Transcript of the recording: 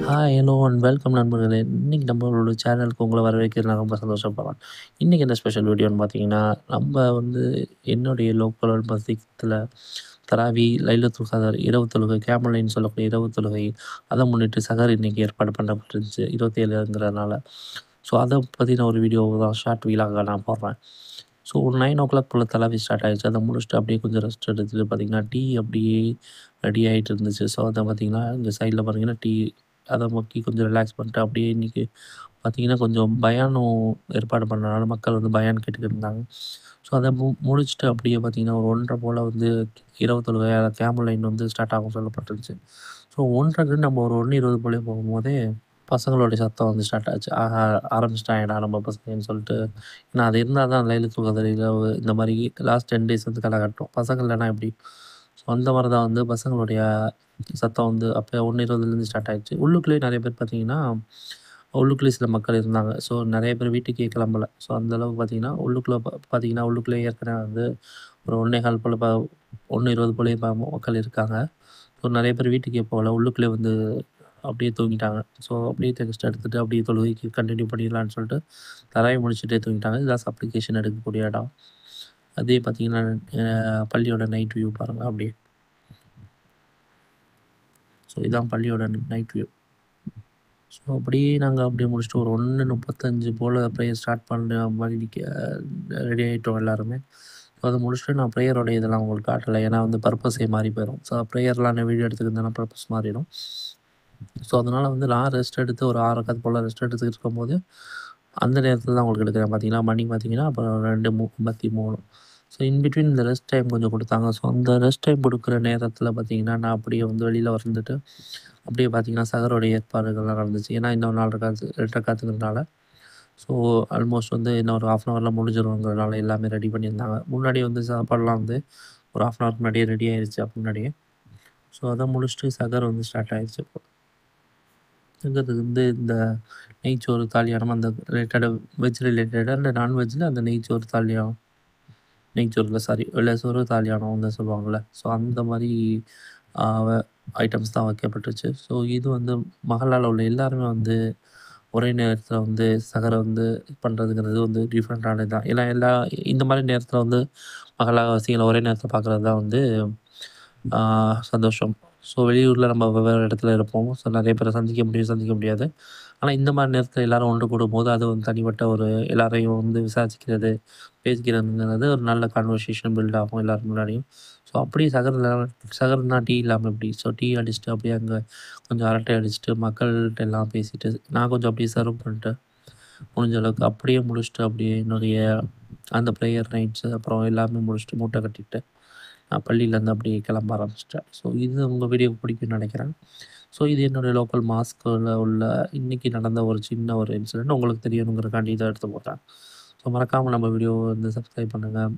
Hi, hello and welcome நண்பர்களே. இன்னைக்கு நம்மளோட சேனலுக்கு உங்கள வரவேற்கிறது நான் ரொம்ப சந்தோஷப்படுறேன். இன்னைக்கு என்ன ஸ்பெஷல் வீடியோன்னு பார்த்தீங்கன்னா, நம்ம வந்து என்னுடைய லோக்கல் மஸ்ஜித்ல தராவி, லைலத்துல் கதர், இரவு தொழுகை, கியாமுல் லைல்னு சொல்லக்கூடிய இரவு தொழுகை, அதை முன்னிட்டு சஹர் இன்னைக்கு ஏற்பாடு பண்ணப்பட்டிருந்துச்சு 27ங்கிறதுனால. ஸோ அதை பற்றின ஒரு வீடியோ தான் ஷார்ட் வீலாக நான் போடுறேன். ஸோ ஒரு 9:00 போல தராவி ஸ்டார்ட் ஆயிடுச்சு. அதை முடிச்சுட்டு அப்படியே கொஞ்சம் ரெஸ்ட் எடுத்துட்டு பார்த்தீங்கன்னா, டீ அப்படியே ரெடி ஆயிட்டு இருந்துச்சு. ஸோ அதை பார்த்தீங்கன்னா, இந்த சைடில் பார்த்தீங்கன்னா டீ அதை முக்கி கொஞ்சம் ரிலாக்ஸ் பண்ணிட்டு அப்படியே இன்றைக்கி பார்த்தீங்கன்னா, கொஞ்சம் பயானும் ஏற்பாடு பண்ணனால மக்கள் வந்து பயான் கேட்டுக்கிட்டு இருந்தாங்க. ஸோ அதை முடிச்சுட்டு அப்படியே பார்த்தீங்கன்னா, ஒரு 1:30 போல் வந்து இரவு தொழுகை கியாமுல் லைல் வந்து ஸ்டார்ட் ஆகும் சொல்லப்பட்டுருந்துச்சு. ஸோ 1:30க்கு நம்ம ஒரு 1:20 போலே போகும்போதே பசங்களுடைய சத்தம் வந்து ஸ்டார்ட் ஆச்சு. ஆரம்பிச்சிட்டாங்கடா நம்ம பசங்கன்னு சொல்லிட்டு. ஏன்னா அது இருந்தால் தான் லைலத்துல் கத்ர் இரவு இந்த மாதிரி லாஸ்ட் 10 டேஸ் வந்து களை கட்டும். பசங்க இல்லைனா எப்படி? ஸோ அந்த மாதிரி தான் வந்து பசங்களுடைய சத்தம் வந்து அப்போ 1:20லேருந்து ஸ்டார்ட் ஆயிடுச்சு. உள்ளுக்குள்ளேயே நிறைய பேர் பார்த்தீங்கன்னா, உள்ளுக்குள்ளேயே சில மக்கள் இருந்தாங்க. ஸோ நிறைய பேர் வீட்டுக்கே கிளம்பல. ஸோ அந்தளவுக்கு பார்த்தீங்கன்னா, உள்ளுக்குள்ளே பார்த்தீங்கன்னா, உள்ளுக்குள்ளேயே ஏற்கனவே வந்து ஒரு 1:15 போல் 1:20 போலயே மக்கள் இருக்காங்க. ஸோ நிறைய பேர் வீட்டுக்கே போகல. உள்ளுக்குள்ளே வந்து அப்படியே தூங்கிட்டாங்க. ஸோ அப்படியே ரெஸ்ட் எடுத்துட்டு அப்படியே தொழுகைக்கு கண்டினியூ பண்ணிடலான்னு சொல்லிட்டு தராவி முடிச்சுட்டே தூங்கிட்டாங்க. இதுதான் சப்ளிகேஷன் எடுக்கக்கூடிய இடம். அதே பார்த்தீங்கன்னா, பள்ளியோட நைட் வியூ பாருங்கள் அப்படியே. ஸோ இதான் பள்ளியோட நைட் வியூ. ஸோ அப்படியே நாங்கள் அப்படியே முடிச்சுட்டு ஒரு 1:35 போல் ப்ரேயர் ஸ்டார்ட் பண்ணுற மாதிரி ரெடி ஆகிட்டோம் எல்லாருமே. ஸோ அதை முடிச்சுட்டு நான் ப்ரேயரோட இதெல்லாம் உங்களுக்கு காட்டலை. ஏன்னா வந்து பர்பஸே மாறி போயிடும். ஸோ ப்ரேயர்லாம் நான் வீடியோ எடுத்துக்கிட்டேன்னா பர்பஸ் மாறிடும். ஸோ அதனால் வந்து நான் ரெஸ்ட் எடுத்து ஒரு 6 ரக்காத் போல் ரெஸ்ட் எடுத்துக்கிட்டு இருக்கும்போது அந்த நேரத்தில் தான் உங்களுக்கு எடுக்கிறேன். பார்த்தீங்கன்னா மணி பார்த்தீங்கன்னா அப்புறம் 2:33. ஸோ இன்பிட்வீன் இந்த ரெஸ்ட் டைம் கொஞ்சம் கொடுத்தாங்க. ஸோ அந்த ரெஸ்ட் டைம் கொடுக்குற நேரத்தில் பார்த்தீங்கன்னா, நான் அப்படியே வந்து வெளியில் வந்துட்டு அப்படியே பார்த்தீங்கன்னா சஹருடைய ஏற்பாடுகள்லாம் நடந்துச்சு. ஏன்னா இன்னும் 4 ரக்காத்து 2 ரக்காத்துங்கிறதுனால ஸோ ஆல்மோஸ்ட் வந்து இன்னும் ஒரு 1/2 ஹவரில் முடிஞ்சிருங்கிறதுனால எல்லாமே ரெடி பண்ணியிருந்தாங்க. முன்னாடியே வந்து சாப்பாடுலாம் வந்து ஒரு 1/2 ஹவர் முன்னாடியே ரெடி ஆயிடுச்சு முன்னாடியே. ஸோ அதை முடிச்சுட்டு சஹர் வந்து ஸ்டார்ட் ஆயிடுச்சு. இப்போ இருக்கிறது வந்து இந்த நெய்ச்சோறு தாலியானம் அந்த ரிலேட்டடாக வெஜ் ரிலேட்டடாக இல்லை நான்வெஜ்ஜில் அந்த நெய்ச்சோறு தாலியானம் நெய்ச்சோறுல சாரி வெள்ளை சோறு தாலியானம் வந்து சொல்லுவாங்கள்ல. ஸோ அந்த மாதிரி ஐட்டம்ஸ் தான் வைக்கப்பட்டுச்சு. ஸோ இது வந்து மஹல்லால உள்ள எல்லாருமே வந்து ஒரே நேரத்தில் வந்து சஹரை வந்து பண்ணுறதுங்கிறது வந்து டிஃப்ரெண்ட்டானது தான். ஏன்னா இந்த மாதிரி நேரத்தில் வந்து மஹல்லாவாசிகளை ஒரே நேரத்தில் பார்க்குறது தான் வந்து சந்தோஷம். ஸோ வெளியூரில் நம்ம வெவ்வேறு இடத்துல இருப்போம். ஸோ நிறைய பேரை சந்திக்க முடியாது. ஆனால் இந்த மாதிரி நேரத்தில் எல்லோரும் ஒன்று கூடும்போது அது வந்து தனிப்பட்ட ஒரு எல்லாரையும் வந்து விசாரிச்சுக்கிறது, பேசிக்கிறதுங்கிறது ஒரு நல்ல கான்வர்சேஷன் பில்ட் ஆகும் எல்லாரும் முன்னாடியும். ஸோ அப்படியே சகர்னா டீ இல்லாமல் எப்படி? ஸோ டீ அடிச்சுட்டு அப்படியே அங்கே கொஞ்சம் அரட்டை அடிச்சுட்டு மக்கள்கிட்ட எல்லாம் பேசிட்டு நான் கொஞ்சம் அப்படியே சர்வ் பண்ணிட்டு முடிஞ்ச அளவுக்கு அப்படியே முடிச்சுட்டு அப்படியே என்னுடைய அந்த ப்ரேயர் நைட்ஸு அப்புறம் எல்லாமே முடிச்சுட்டு மூட்டை கட்டிட்டு நான் பள்ளியிலேருந்து அப்படியே கிளம்ப ஆரம்பிச்சிட்டேன். ஸோ இது உங்கள் வீடியோ பிடிக்கும்னு நினைக்கிறேன். ஸோ இது என்னுடைய லோக்கல் மாஸ்கில் உள்ள இன்றைக்கி நடந்த ஒரு சின்ன ஒரு இன்சிடென்ட் உங்களுக்கு தெரியணுங்கிறக்காண்டி இதை எடுத்து போட்டேன். ஸோ மறக்காமல் நம்ம வீடியோ வந்து சப்ஸ்கிரைப் பண்ணுங்கள்.